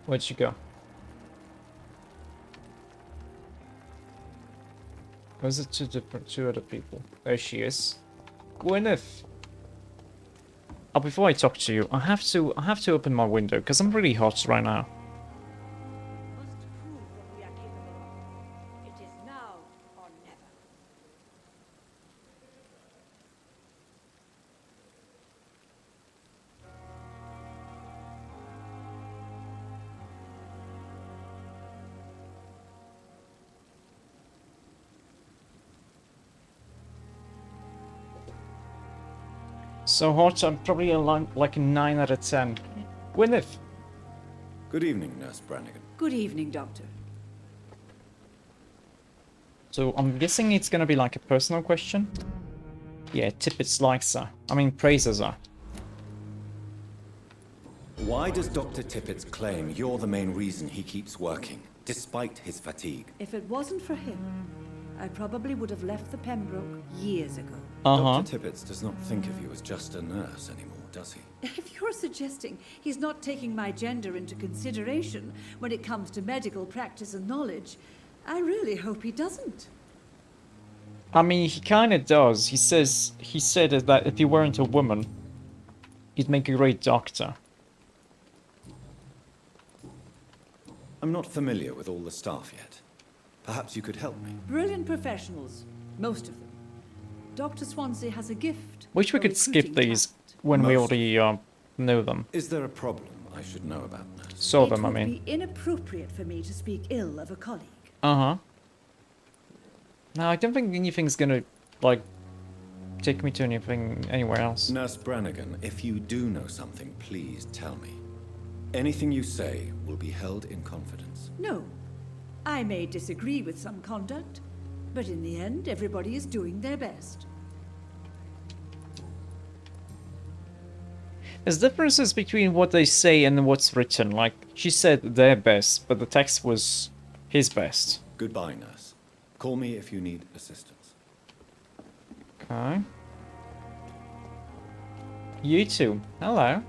Where'd she go? Or is it two other people? There she is. Gwyneth! Oh, before I talk to you, I have to open my window because I'm really hot right now. Must prove what we are capable of. It is now or never. So hot, I'm probably like a 9 out of 10. Gwyneth! Good evening, Nurse Brannigan. Good evening, Doctor. So I'm guessing it's gonna be like a personal question? Yeah, Tippett likes her. I mean, praises her. Why does Dr. Tippett's claim you're the main reason he keeps working, despite his fatigue? If it wasn't for him, I probably would have left the Pembroke years ago. Dr. Tippett does not think of you as just a nurse anymore, does he? If you're suggesting he's not taking my gender into consideration when it comes to medical practice and knowledge, I really hope he doesn't. I mean, he kinda does. He said that if he weren't a woman, he'd make a great doctor. I'm not familiar with all the staff yet. Perhaps you could help me. Brilliant professionals, most of them. Dr. Swansea has a gift. Wish we for could skip recruiting these talent. when we Most. already know them. Is there a problem I should know about, Nurse? Saw them, I It would mean. be inappropriate for me to speak ill of a colleague. Uh-huh. No, I don't think anything's gonna, like, take me to anything anywhere else. Nurse Brannigan, if you do know something, please tell me. Anything you say will be held in confidence. No. I may disagree with some conduct, but in the end, everybody is doing their best. There's differences between what they say and what's written. Like, she said their best, but the text was his best. Goodbye, Nurse. Call me if you need assistance. Okay. You too. Hello.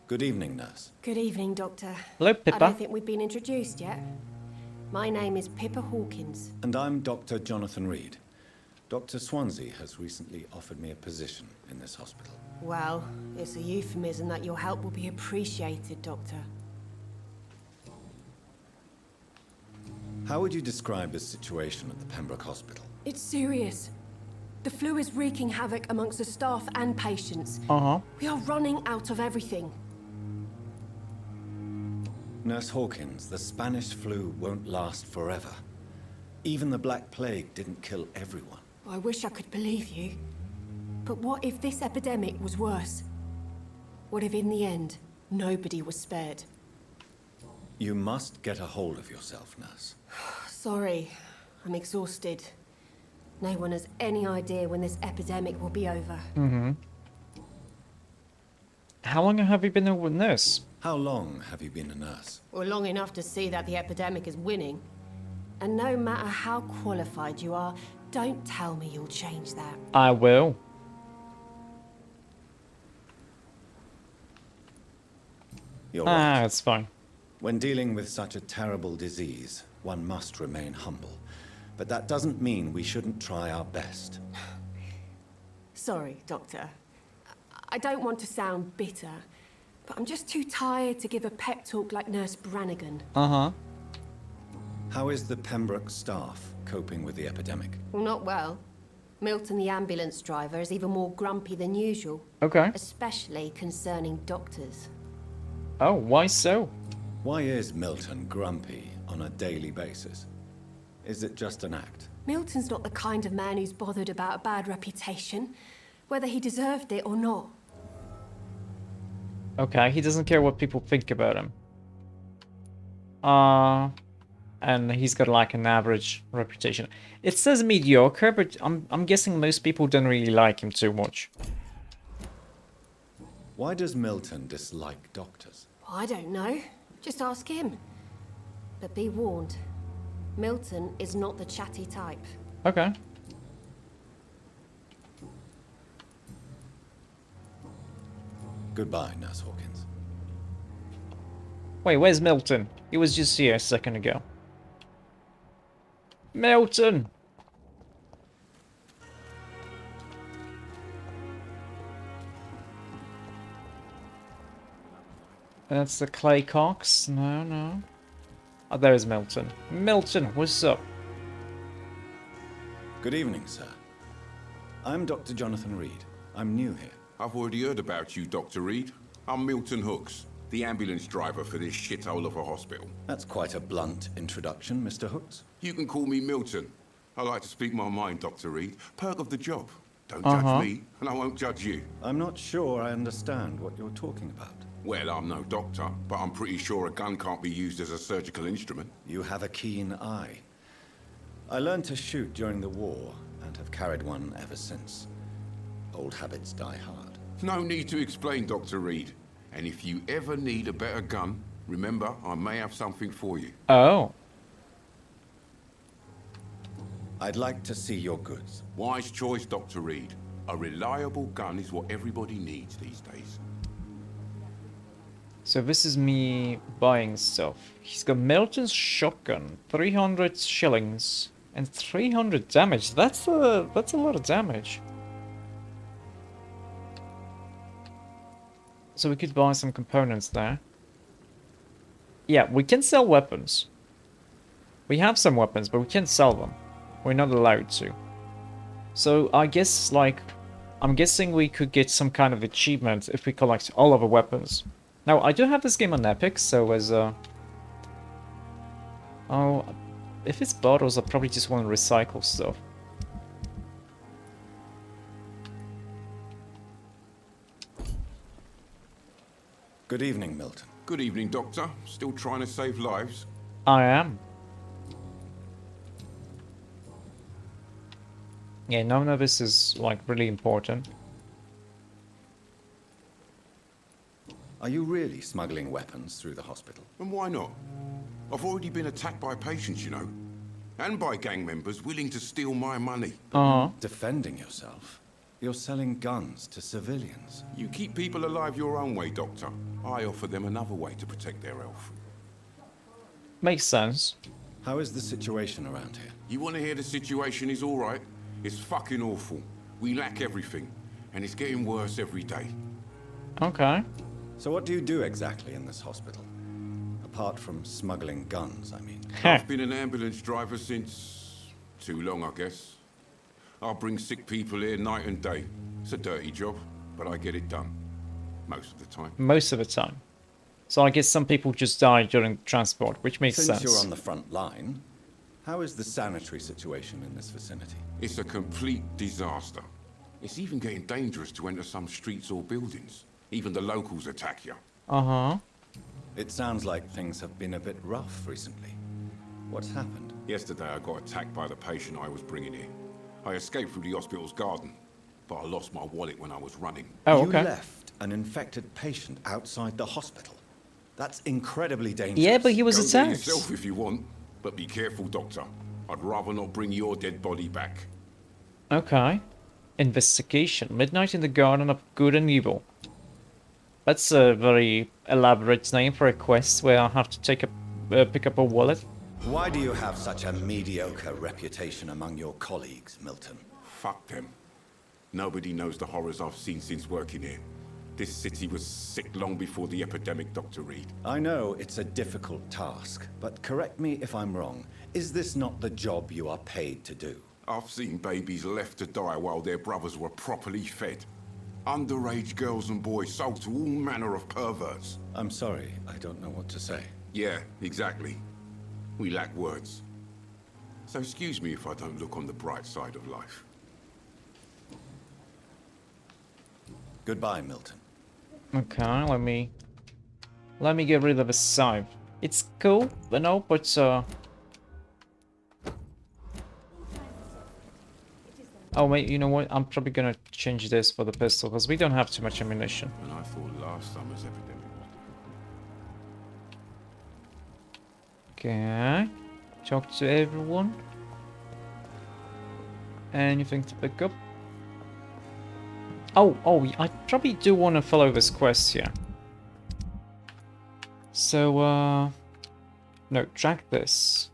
Good evening, Nurse. Good evening, Doctor. Hello, I Pippa. don't think we've been introduced yet. My name is Pippa Hawkins. And I'm Dr. Jonathan Reed. Dr. Swansea has recently offered me a position in this hospital. Well, it's a euphemism that your help will be appreciated, Doctor. How would you describe the situation at the Pembroke Hospital? It's serious. The flu is wreaking havoc amongst the staff and patients. Uh-huh. We are running out of everything. Nurse Hawkins, the Spanish flu won't last forever. Even the Black Plague didn't kill everyone. I wish I could believe you. But what if this epidemic was worse? What if in the end, nobody was spared? You must get a hold of yourself, Nurse. Sorry, I'm exhausted. No one has any idea when this epidemic will be over. Mm-hmm. How long have you been a nurse? How long have you been a nurse? Well, long enough to see that the epidemic is winning. And no matter how qualified you are, don't tell me you'll change that. I will. You're right. It's fine. When dealing with such a terrible disease, one must remain humble. But that doesn't mean we shouldn't try our best. Sorry, Doctor. I don't want to sound bitter, but I'm just too tired to give a pep talk like Nurse Brannigan. Uh-huh. How is the Pembroke staff coping with the epidemic? Well, not well. Milton, the ambulance driver, is even more grumpy than usual. Okay. Especially concerning doctors. Oh, why so? Why is Milton grumpy on a daily basis? Is it just an act? Milton's not the kind of man who's bothered about a bad reputation, whether he deserved it or not. Okay, he doesn't care what people think about him. And he's got like an average reputation. It says mediocre, but I'm guessing most people don't really like him too much. Why does Milton dislike doctors? I don't know. Just ask him. But be warned, Milton is not the chatty type. Okay. Goodbye, Nurse Hawkins. Wait, where's Milton? He was just here a second ago. Milton! That's the Clay Cox? No, no. Oh, there's Milton. Milton, what's up? Good evening, sir. I'm Dr. Jonathan Reed. I'm new here. I've already heard about you, Dr. Reed. I'm Milton Hooks, the ambulance driver for this shithole of a hospital. That's quite a blunt introduction, Mr. Hooks. You can call me Milton. I like to speak my mind, Dr. Reed. Perk of the job. Don't judge me, and I won't judge you. I'm not sure I understand what you're talking about. Well, I'm no doctor, but I'm pretty sure a gun can't be used as a surgical instrument. You have a keen eye. I learned to shoot during the war, and have carried one ever since. Old habits die hard. No need to explain, Dr. Reed. And if you ever need a better gun, remember, I may have something for you. Oh. I'd like to see your goods. Wise choice, Dr. Reed. A reliable gun is what everybody needs these days. So this is me buying stuff. He's got Milton's shotgun, 300 shillings, and 300 damage. That's a lot of damage. So we could buy some components there. Yeah, we can sell weapons. We have some weapons, but we can't sell them. We're not allowed to. So I guess, like, I'm guessing we could get some kind of achievement if we collect all of the weapons. Now, I do have this game on Epic, so as oh, if it's bottles, I probably just want to recycle stuff. Good evening, Milton. Good evening, Doctor. Still trying to save lives? I am. Yeah, none of this is, like, really important. Are you really smuggling weapons through the hospital? And why not? I've already been attacked by patients, you know. And by gang members willing to steal my money. Defending yourself? You're selling guns to civilians. You keep people alive your own way, Doctor. I offer them another way to protect their health. Makes sense. How is the situation around here? You want to hear the situation is all right? It's fucking awful. We lack everything. And it's getting worse every day. Okay. So what do you do exactly in this hospital? Apart from smuggling guns, I mean. I've been an ambulance driver since... too long, I guess. I bring sick people here night and day. It's a dirty job, but I get it done. Most of the time. Most of the time. So I guess some people just die during transport, which makes sense. Since you're on the front line, how is the sanitary situation in this vicinity? It's a complete disaster. It's even getting dangerous to enter some streets or buildings. Even the locals attack you. Uh-huh. It sounds like things have been a bit rough recently. What's happened? Yesterday I got attacked by the patient I was bringing here. I escaped through the hospital's garden, but I lost my wallet when I was running. Oh, okay. You left an infected patient outside the hospital. That's incredibly dangerous. Yeah, but he was Go do it attacked. yourself if you want, but be careful, Doctor. I'd rather not bring your dead body back. Okay. Investigation. Midnight in the Garden of Good and Evil. That's a very elaborate name for a quest where I have to take a pick up a wallet. Why do you have such a mediocre reputation among your colleagues, Milton? Fuck them. Nobody knows the horrors I've seen since working here. This city was sick long before the epidemic, Dr. Reed. I know it's a difficult task, but correct me if I'm wrong. Is this not the job you are paid to do? I've seen babies left to die while their brothers were properly fed. Underage girls and boys sold to all manner of perverts. I'm sorry, I don't know what to say. Yeah, exactly. We lack words. So excuse me if I don't look on the bright side of life. Goodbye, Milton. Okay, let me get rid of the scythe. It's cool, you know, but oh wait, you know what? I'm probably gonna change this for the pistol because we don't have too much ammunition. And I thought last summer's epidemic was... Okay. Talk to everyone. Anything to pick up? Oh, I probably do want to follow this quest here. So, no, track this.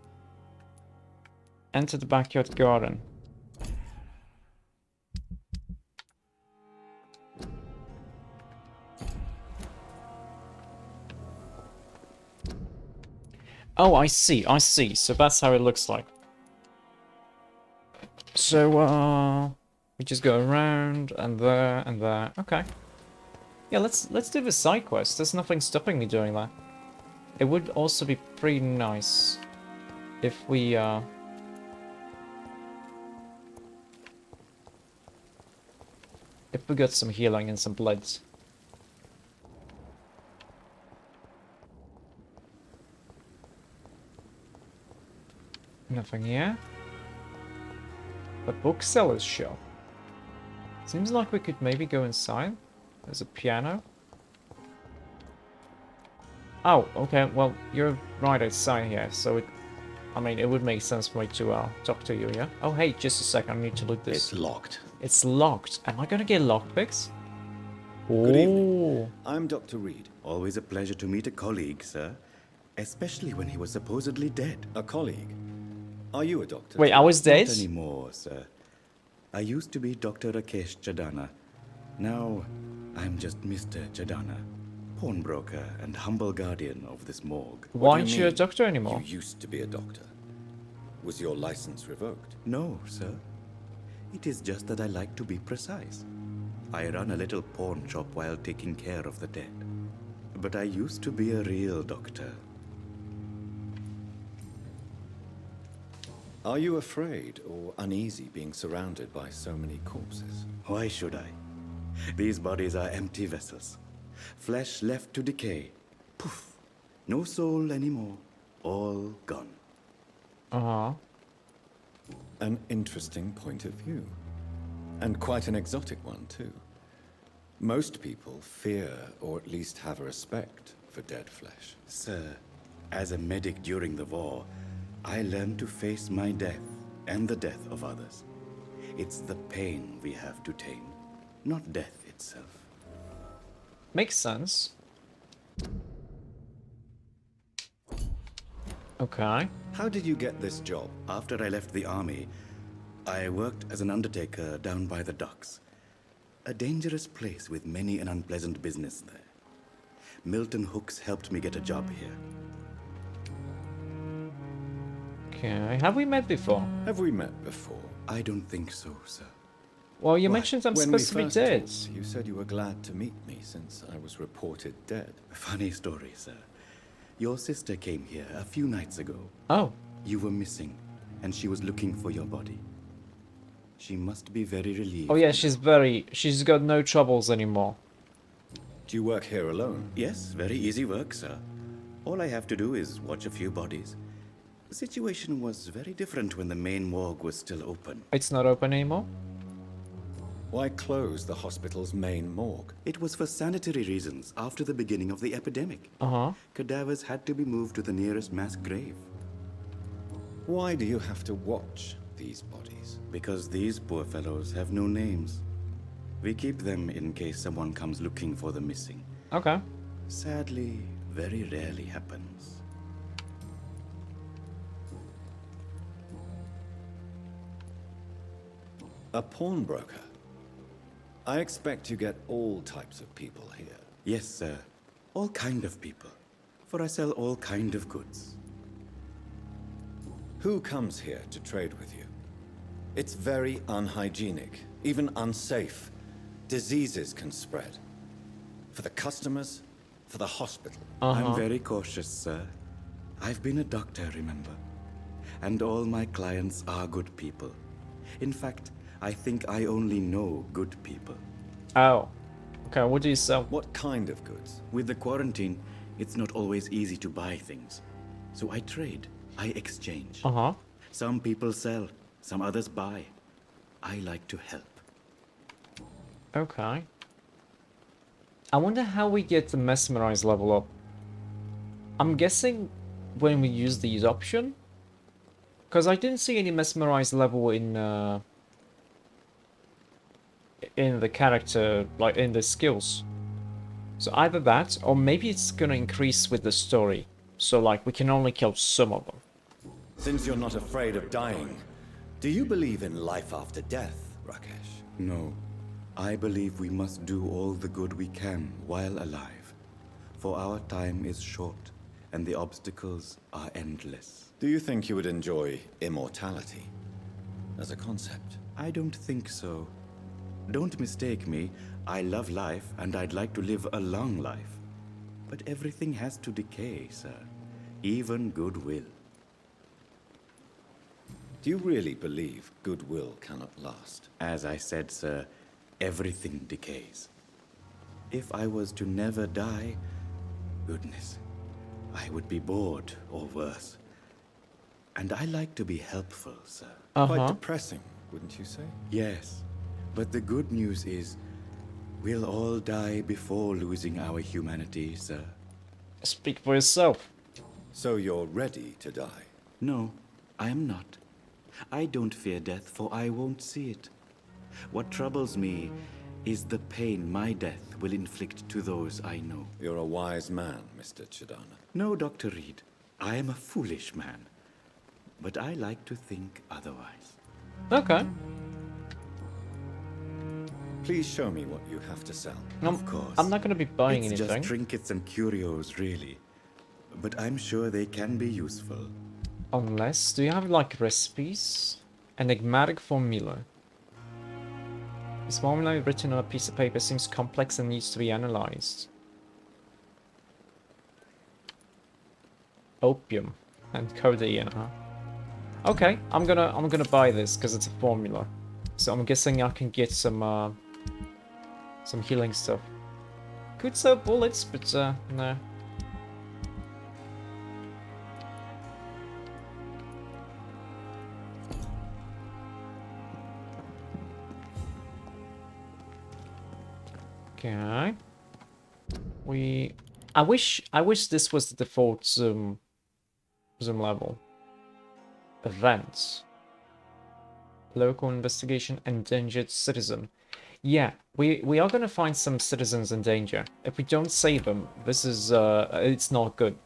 Enter the backyard garden. Oh, I see, I see. So that's how it looks like. So, we just go around and there and there. Okay. Yeah, let's do the side quest. There's nothing stopping me doing that. It would also be pretty nice if we got some healing and some bloods. Nothing here. The bookseller's shop. Seems like we could maybe go inside. There's a piano. Oh, okay. Well, you're right outside here, so I mean, it would make sense for me to talk to you, yeah? Oh, hey, just a second. I need to look this. It's locked. It's locked. Am I gonna get lockpicks? Good evening. Oh. I'm Dr. Reed. Always a pleasure to meet a colleague, sir. Especially when he was supposedly dead. A colleague. Are you a doctor? Wait, I was dead? Not anymore, sir. I used to be Dr. Rakesh Chadana. Now, I'm just Mr. Chadana, pawnbroker and humble guardian of this morgue. Why What do aren't you you a mean? doctor anymore? You used to be a doctor. Was your license revoked? No, sir. It is just that I like to be precise. I run a little pawn shop while taking care of the dead. But I used to be a real doctor. Are you afraid or uneasy being surrounded by so many corpses? Why should I? These bodies are empty vessels. Flesh left to decay. Poof. No soul anymore. All gone. Uh-huh. An interesting point of view. And quite an exotic one, too. Most people fear, or at least have a respect, for dead flesh. Sir, as a medic during the war, I learned to face my death and the death of others. It's the pain we have to tame, not death itself. Makes sense. Okay. How did you get this job? After I left the army, I worked as an undertaker down by the docks. A dangerous place with many an unpleasant business there. Milton Hooks helped me get a job here. Okay. Have we met before? Have we met before? I don't think so, sir. Well, you Why, mentioned I'm when we supposed to be first dead. talked, you said you were glad to meet me since I was reported dead. Funny story, sir. Your sister came here a few nights ago. Oh. You were missing, and she was looking for your body. She must be very relieved. Oh yeah, she's got no troubles anymore. Do you work here alone? Yes, very easy work, sir. All I have to do is watch a few bodies. The situation was very different when the main morgue was still open. It's not open anymore? Why close the hospital's main morgue? It was for sanitary reasons after the beginning of the epidemic. Uh-huh. Cadavers had to be moved to the nearest mass grave. Why do you have to watch these bodies? Because these poor fellows have no names. We keep them in case someone comes looking for the missing. Okay. Sadly, very rarely happens. A pawnbroker? I expect you get all types of people here. Yes, sir. All kind of people. For I sell all kind of goods. Who comes here to trade with you? It's very unhygienic, even unsafe. Diseases can spread. For the customers, for the hospital. I'm very cautious, sir. I've been a doctor, remember? And all my clients are good people. In fact, I think I only know good people. Oh. Okay, what do you sell? What kind of goods? With the quarantine, it's not always easy to buy things. So I trade. I exchange. Uh-huh. Some people sell, some others buy. I like to help. Okay. I wonder how we get the mesmerize level up. I'm guessing when we use these option. Because I didn't see any mesmerize level in the character, like in the skills. So either that, or maybe it's gonna increase with the story. So like, we can only kill some of them. Since you're not afraid of dying, do you believe in life after death, Rakesh? No. I believe we must do all the good we can while alive. For our time is short, and the obstacles are endless. Do you think you would enjoy immortality as a concept? I don't think so. Don't mistake me. I love life, and I'd like to live a long life. But everything has to decay, sir. Even goodwill. Do you really believe goodwill cannot last? As I said, sir, everything decays. If I was to never die, goodness, I would be bored or worse. And I like to be helpful, sir. Quite depressing, wouldn't you say? Yes, but the good news is, we'll all die before losing our humanity, sir. Speak for yourself. So you're ready to die? No, I am not. I don't fear death, for I won't see it. What troubles me is the pain my death will inflict to those I know. You're a wise man, Mr. Chidana. No, Dr. Reed, I am a foolish man. But I like to think otherwise. Okay. Please show me what you have to sell. Of course. I'm not gonna be buying It's anything. just trinkets and curios, really. But I'm sure they can be useful. Unless, do you have like recipes? Enigmatic Formula. This formula written on a piece of paper seems complex and needs to be analyzed. Opium and codeine, huh? Okay, I'm gonna buy this because it's a formula. So I'm guessing I can get some healing stuff. Could sell bullets, but no. Okay. I wish this was the default zoom level. Events. Local investigation, endangered citizen. Yeah, we are gonna find some citizens in danger. If we don't save them, this is it's not good.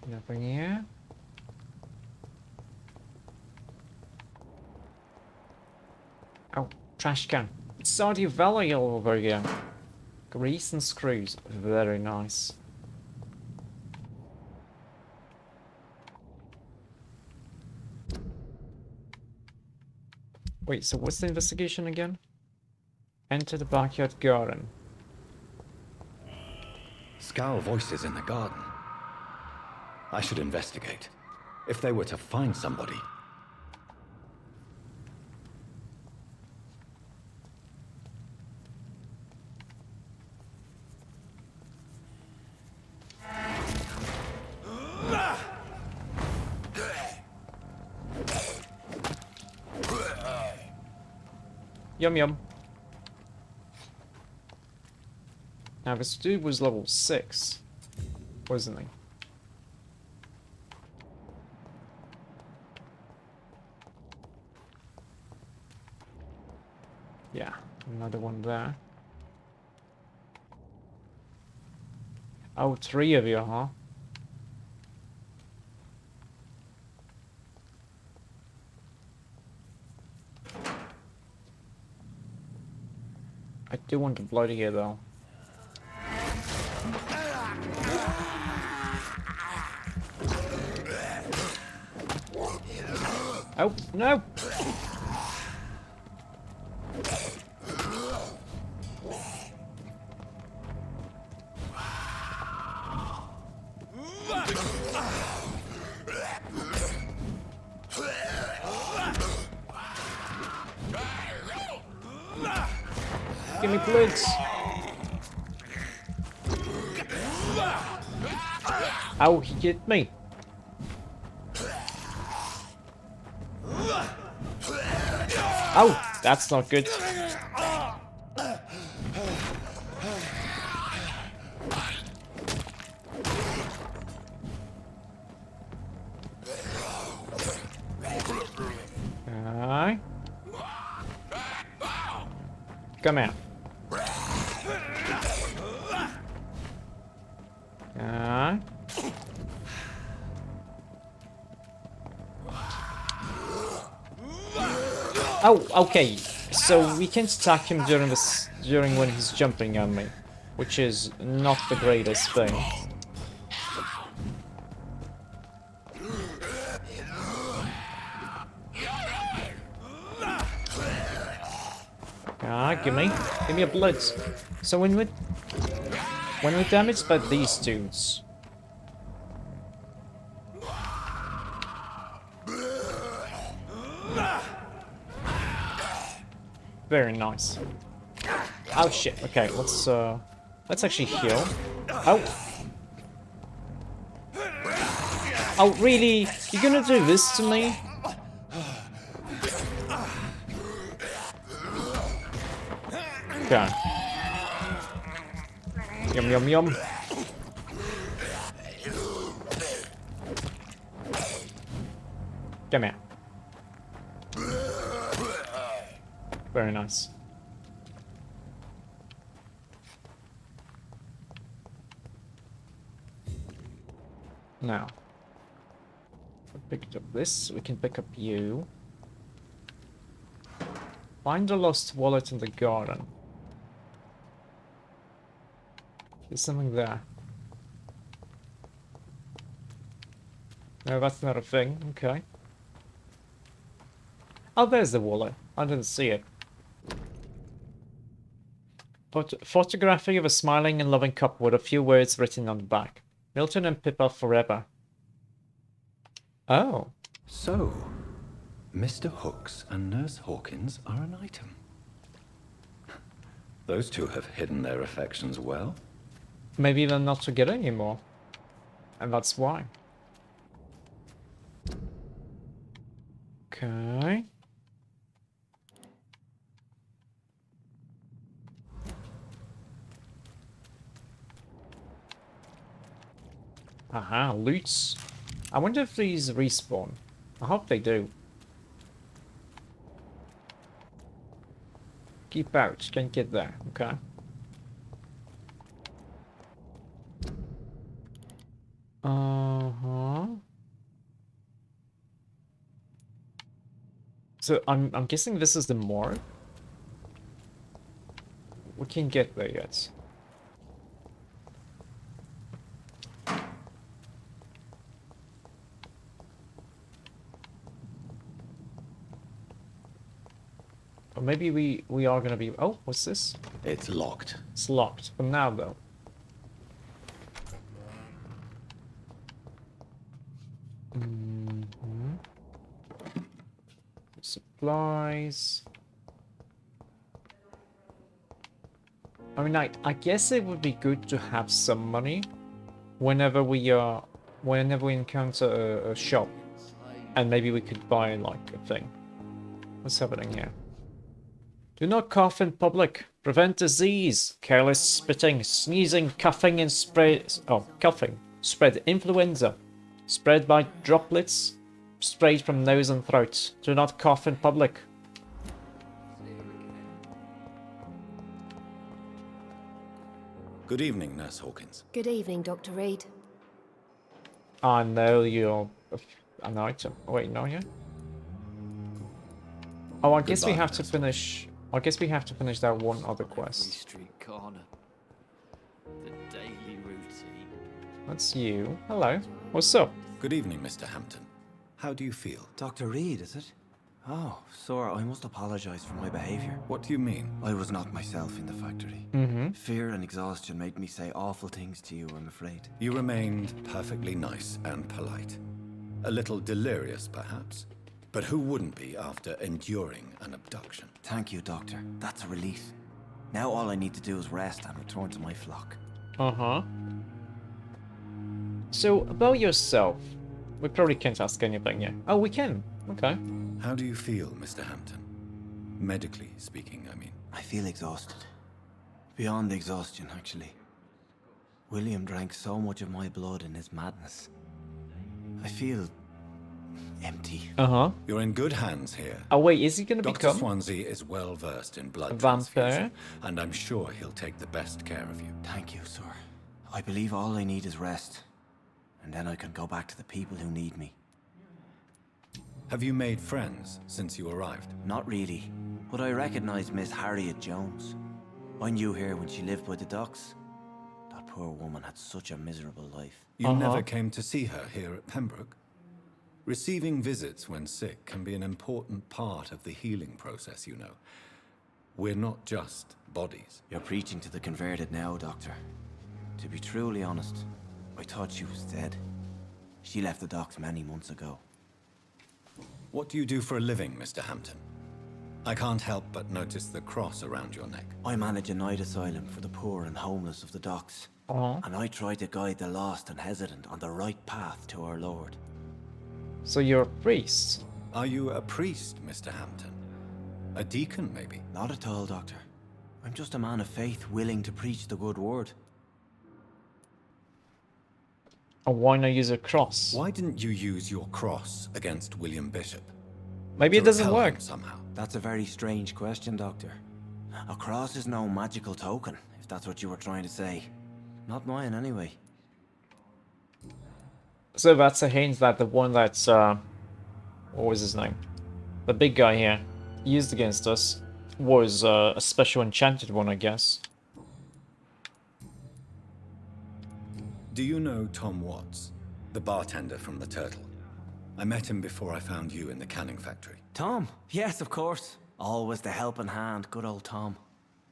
Nothing here. Oh, trash can. It's Stardew Valley all over again. Grease and screws. Very nice. Wait, so what's the investigation again? Enter the backyard garden. Scowl voices in the garden. I should investigate. If they were to find somebody. Yum yum. Now this dude was level 6, wasn't he? Yeah, another one there. Oh, 3 of you, huh? I do want to blood here, though. Oh, no! Give me blitz. Ow, he hit me. Oh, that's not good. Come here. Oh, okay. So we can attack him during when he's jumping on me, which is not the greatest thing. Give me a blood. So when we're damaged by these dudes. Very nice. Oh shit. Okay, let's actually heal. Oh. Oh really? You're gonna do this to me? Okay. Yum yum yum. Come here. Very nice. Now, I picked up this. We can pick up you. Find the lost wallet in the garden. There's something there. No, that's not a thing. Okay. Oh, there's the wallet. I didn't see it. Photography of a smiling and loving couple with a few words written on the back. Milton and Pippa forever. Oh. So, Mr. Hooks and Nurse Hawkins are an item. Those two have hidden their affections well. Maybe they're not together anymore. And that's why. Okay. Aha, loots. I wonder if these respawn. I hope they do. Keep out. Can't get there. Okay. Uh-huh. So I'm guessing this is the morgue. We can't get there yet. Or maybe we are gonna be. Oh, what's this? It's locked. It's locked for now, though. Supplies. I mean, I guess it would be good to have some money whenever we encounter a shop, and maybe we could buy like a thing. What's happening here? Do not cough in public. Prevent disease. Careless spitting, sneezing, coughing, and spread. Oh, coughing. Spread influenza. Spread by droplets sprayed from nose and throat. Do not cough in public. Good evening, Nurse Hawkins. Good evening, Dr. Reed. I know you're an item. Oh, wait, no, yeah. Oh, I guess we Goodbye, have to Nurse. finish. I guess we have to finish that one other quest. Street corner. The daily routine. That's you. Hello. What's up? Good evening, Mr. Hampton. How do you feel? Dr. Reed, is it? Oh, sir, I must apologize for my behavior. What do you mean? I was not myself in the factory. Fear and exhaustion made me say awful things to you, I'm afraid. You remained perfectly nice and polite. A little delirious, perhaps. But who wouldn't be after enduring an abduction? Thank you, Doctor. That's a relief. Now all I need to do is rest and return to my flock. Uh-huh. So, about yourself. We probably can't ask anything yet. Oh, we can. Okay. How do you feel, Mr. Hampton? Medically speaking, I mean. I feel exhausted. Beyond exhaustion, actually. William drank so much of my blood in his madness. I feel empty. Uh-huh. You're in good hands here. Oh wait, is he gonna Dr. become Swansea is well versed in blood Vampyr? transfusion, and I'm sure he'll take the best care of you. Thank you, sir. I believe all I need is rest. And then I can go back to the people who need me. Have you made friends since you arrived? Not really, but I recognize Miss Harriet Jones. I knew her when she lived by the docks. That poor woman had such a miserable life. You never came to see her here at Pembroke? Receiving visits when sick can be an important part of the healing process, you know. We're not just bodies. You're preaching to the converted now, Doctor. To be truly honest, I thought she was dead. She left the docks many months ago. What do you do for a living, Mr. Hampton? I can't help but notice the cross around your neck. I manage a night asylum for the poor and homeless of the docks. And I try to guide the lost and hesitant on the right path to our Lord. So you're a priest? Are you a priest, Mr. Hampton? A deacon, maybe? Not at all, Doctor. I'm just a man of faith willing to preach the good word. Or why not use a cross? Why didn't you use your cross against William Bishop? Maybe it To doesn't repel work. him somehow. That's a very strange question, Doctor. A cross is no magical token, if that's what you were trying to say. Not mine, anyway. So that's a hint that the one that's what was his name? The big guy here used against us was a special enchanted one, I guess. Do you know Tom Watts, the bartender from the Turtle? I met him before I found you in the canning factory. Tom? Yes, of course. Always the helping hand, good old Tom.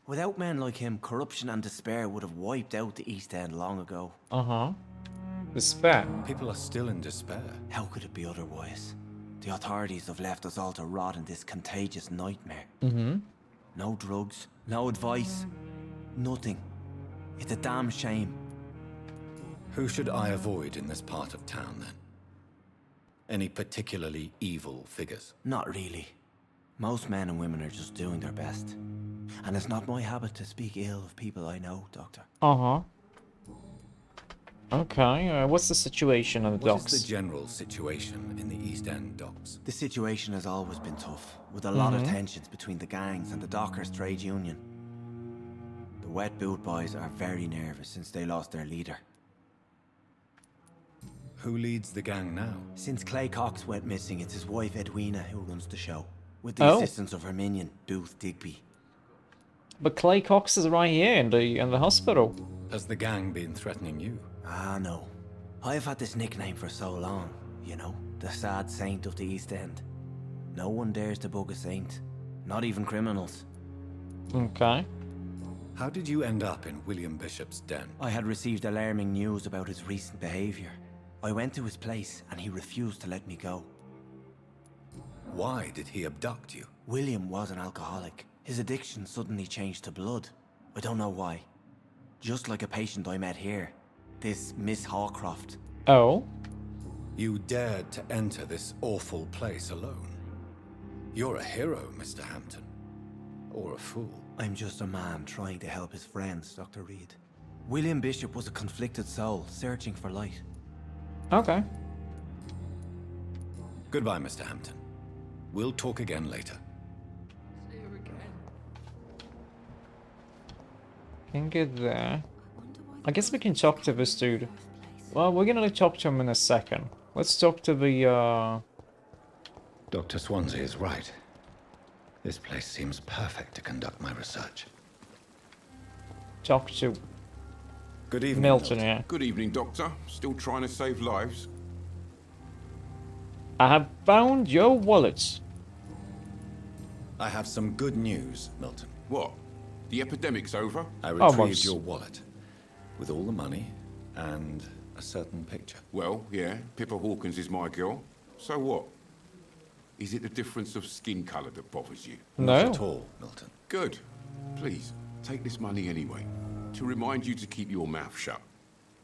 Without men like him, corruption and despair would have wiped out the East End long ago. Uh-huh. Despair. People are still in despair. How could it be otherwise? The authorities have left us all to rot in this contagious nightmare. No drugs, no advice, nothing. It's a damn shame. Who should I avoid in this part of town, then? Any particularly evil figures? Not really. Most men and women are just doing their best. And it's not my habit to speak ill of people I know, Doctor. Uh-huh. Okay, what's the situation on the What docks? is the general situation in the East End docks? The situation has always been tough, with a lot of tensions between the gangs and the dockers' trade union. The wet boot boys are very nervous since they lost their leader. Who leads the gang now? Since Clay Cox went missing, it's his wife Edwina who runs the show, with the assistance of her minion, Booth Digby. But Clay Cox is right here in the hospital. Has the gang been threatening you? Ah, no. I've had this nickname for so long, you know, the sad saint of the East End. No one dares to bug a saint, not even criminals. Okay. How did you end up in William Bishop's den? I had received alarming news about his recent behavior. I went to his place and he refused to let me go. Why did he abduct you? William was an alcoholic. His addiction suddenly changed to blood. I don't know why. Just like a patient I met here. This Miss Hawcroft. Oh? You dared to enter this awful place alone. You're a hero, Mr. Hampton. Or a fool. I'm just a man trying to help his friends, Dr. Reed. William Bishop was a conflicted soul, searching for light. Okay. Goodbye, Mr. Hampton. We'll talk again later. See you again. Can get there. I guess we can talk to this dude. Well, we're gonna talk to him in a second. Let's talk to the, Dr. Swansea is right. This place seems perfect to conduct my research. talk to Good evening, Milton here. Good evening, Doctor. Still trying to save lives? I have found your wallet. I have some good news, Milton. What? The epidemic's over? I retrieved Almost. your wallet. With all the money and a certain picture. Well, yeah, Pippa Hawkins is my girl. So what? Is it the difference of skin colour that bothers you? Not No. at all, Milton. Good. Please, take this money anyway. To remind you to keep your mouth shut.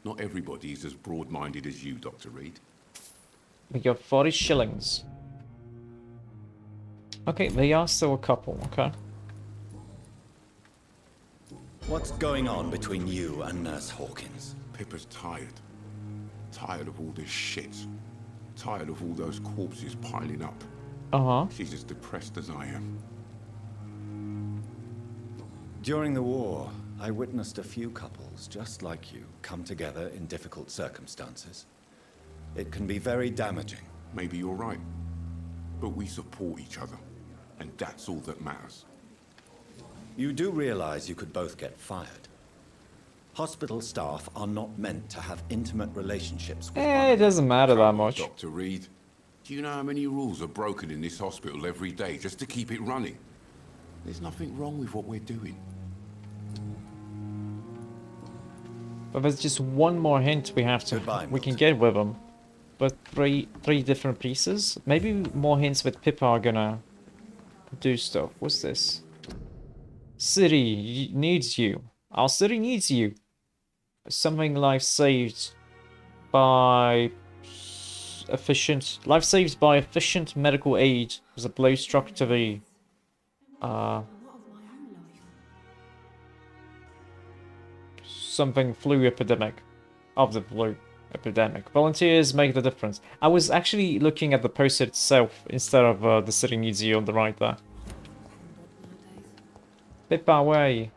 Not everybody is as broad-minded as you, Dr. Reed. We got 40 shillings. Okay, they are still a couple, okay. What's going on between you and Nurse Hawkins? Pippa's tired. Tired of all this shit. Tired of all those corpses piling up. Uh-huh. She's as depressed as I am. During the war, I witnessed a few couples just like you come together in difficult circumstances. It can be very damaging. Maybe you're right. But we support each other. And that's all that matters. You do realize you could both get fired. Hospital staff are not meant to have intimate relationships with one It another. doesn't matter that Come on, much. Dr. Reed. Do you know how many rules are broken in this hospital every day just to keep it running? There's nothing wrong with what we're doing. But there's just one more hint we have to Goodbye, we can Milton. get with them. But three different pieces. Maybe more hints with Pippa are gonna do stuff. What's this? City needs you. Our city needs you. Something life saved by efficient medical aid was a blow struck to the something flu epidemic of the flu epidemic. Volunteers make the difference. I was actually looking at the poster itself instead of the city needs you on the right there. Pippa away.